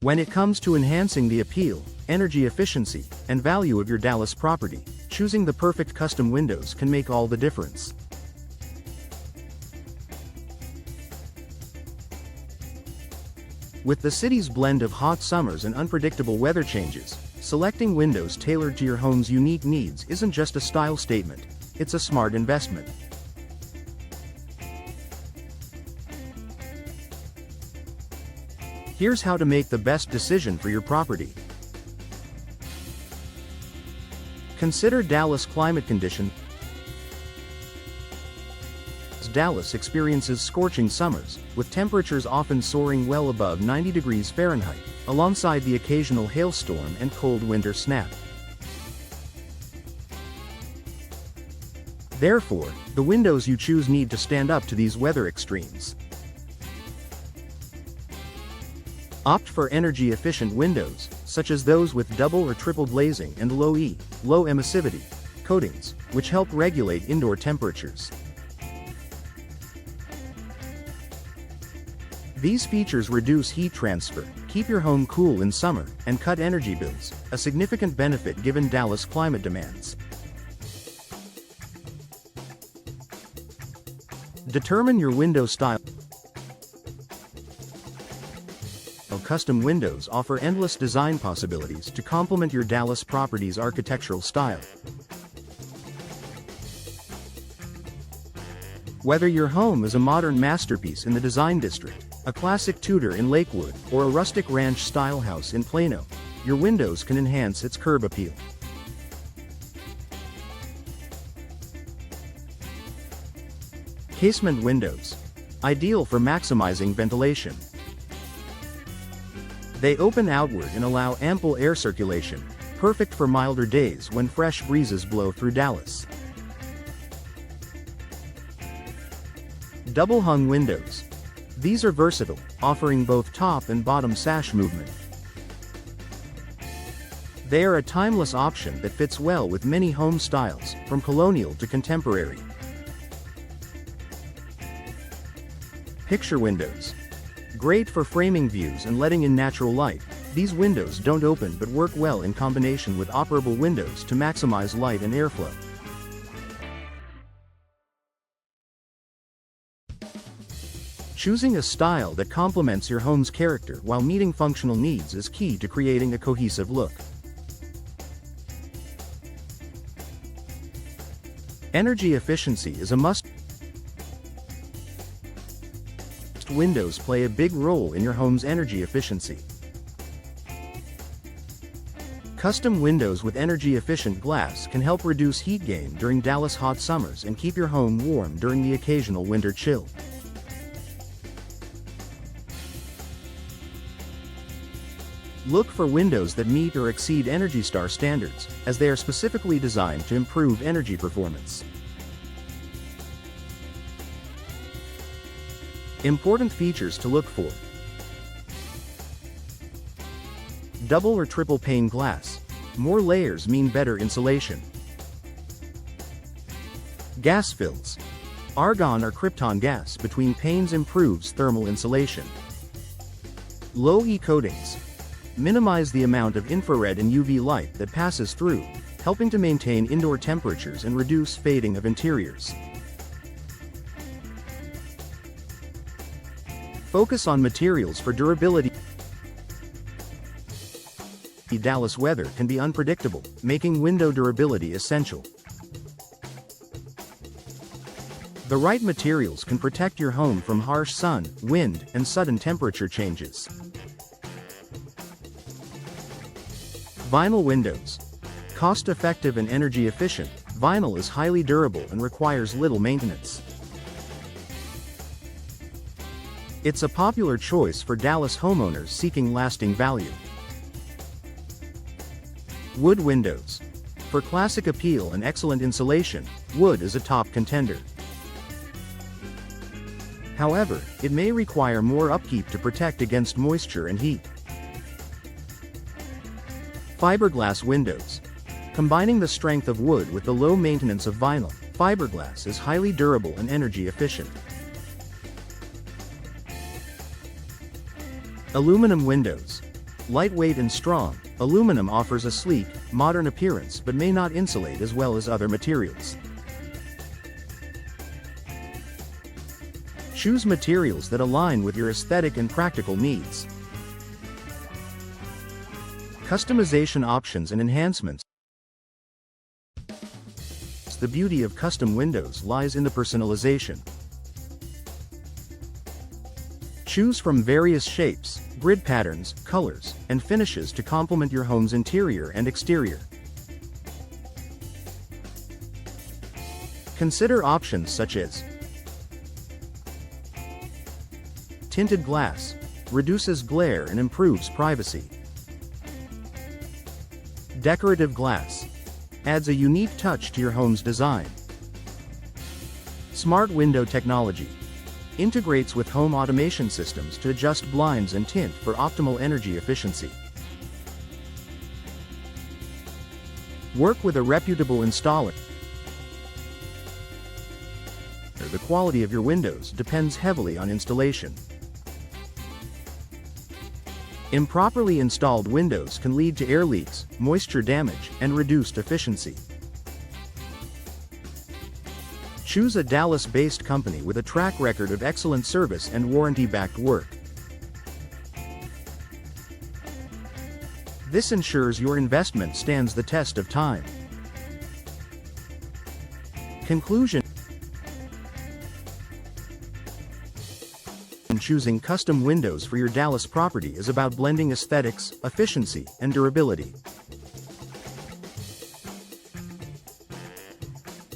When it comes to enhancing the appeal, energy efficiency, and value of your Dallas property, choosing the perfect custom windows can make all the difference. With the city's blend of hot summers and unpredictable weather changes, selecting windows tailored to your home's unique needs isn't just a style statement, it's a smart investment. Here's how to make the best decision for your property. Consider Dallas climate condition. Dallas experiences scorching summers, with temperatures often soaring well above 90 degrees Fahrenheit, alongside the occasional hailstorm and cold winter snap. Therefore, the windows you choose need to stand up to these weather extremes. Opt for energy-efficient windows, such as those with double or triple glazing and low emissivity coatings, which help regulate indoor temperatures. These features reduce heat transfer, keep your home cool in summer, and cut energy bills, a significant benefit given Dallas climate demands. Determine your window style. Custom windows offer endless design possibilities to complement your Dallas property's architectural style. Whether your home is a modern masterpiece in the Design District, a classic Tudor in Lakewood, or a rustic ranch-style house in Plano, your windows can enhance its curb appeal. Casement windows. Ideal for maximizing ventilation. They open outward and allow ample air circulation, perfect for milder days when fresh breezes blow through Dallas. Double-hung windows. These are versatile, offering both top and bottom sash movement. They are a timeless option that fits well with many home styles, from colonial to contemporary. Picture windows. Great for framing views and letting in natural light, these windows don't open but work well in combination with operable windows to maximize light and airflow. Choosing a style that complements your home's character while meeting functional needs is key to creating a cohesive look. Energy efficiency is a must. Windows play a big role in your home's energy efficiency. Custom windows with energy-efficient glass can help reduce heat gain during Dallas hot summers and keep your home warm during the occasional winter chill. Look for windows that meet or exceed Energy Star standards, as they are specifically designed to improve energy performance. Important features to look for. Double or triple pane glass. More layers mean better insulation. Gas fills. Argon or krypton gas between panes improves thermal insulation. Low E coatings. Minimize the amount of infrared and UV light that passes through, helping to maintain indoor temperatures and reduce fading of interiors. Focus on materials for durability. Dallas weather can be unpredictable, making window durability essential. The right materials can protect your home from harsh sun, wind, and sudden temperature changes. Vinyl windows. Cost-effective and energy-efficient, vinyl is highly durable and requires little maintenance. It's a popular choice for Dallas homeowners seeking lasting value. Wood windows. For classic appeal and excellent insulation, wood is a top contender. However, it may require more upkeep to protect against moisture and heat. Fiberglass windows. Combining the strength of wood with the low maintenance of vinyl, fiberglass is highly durable and energy efficient. Aluminum windows. Lightweight and strong, aluminum offers a sleek, modern appearance but may not insulate as well as other materials. Choose materials that align with your aesthetic and practical needs. Customization options and enhancements. The beauty of custom windows lies in the personalization. Choose from various shapes, grid patterns, colors, and finishes to complement your home's interior and exterior. Consider options such as tinted glass, reduces glare and improves privacy. Decorative glass, adds a unique touch to your home's design. Smart window technology, integrates with home automation systems to adjust blinds and tint for optimal energy efficiency. Work with a reputable installer. The quality of your windows depends heavily on installation. Improperly installed windows can lead to air leaks, moisture damage, and reduced efficiency. Choose a Dallas-based company with a track record of excellent service and warranty-backed work. This ensures your investment stands the test of time. Conclusion: choosing custom windows for your Dallas property is about blending aesthetics, efficiency, and durability.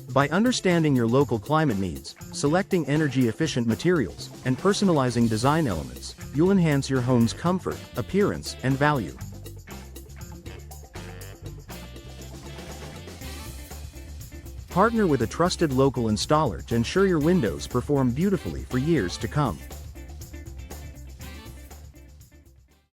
By understanding your local climate needs, selecting energy-efficient materials, and personalizing design elements, you'll enhance your home's comfort, appearance, and value. Partner with a trusted local installer to ensure your windows perform beautifully for years to come.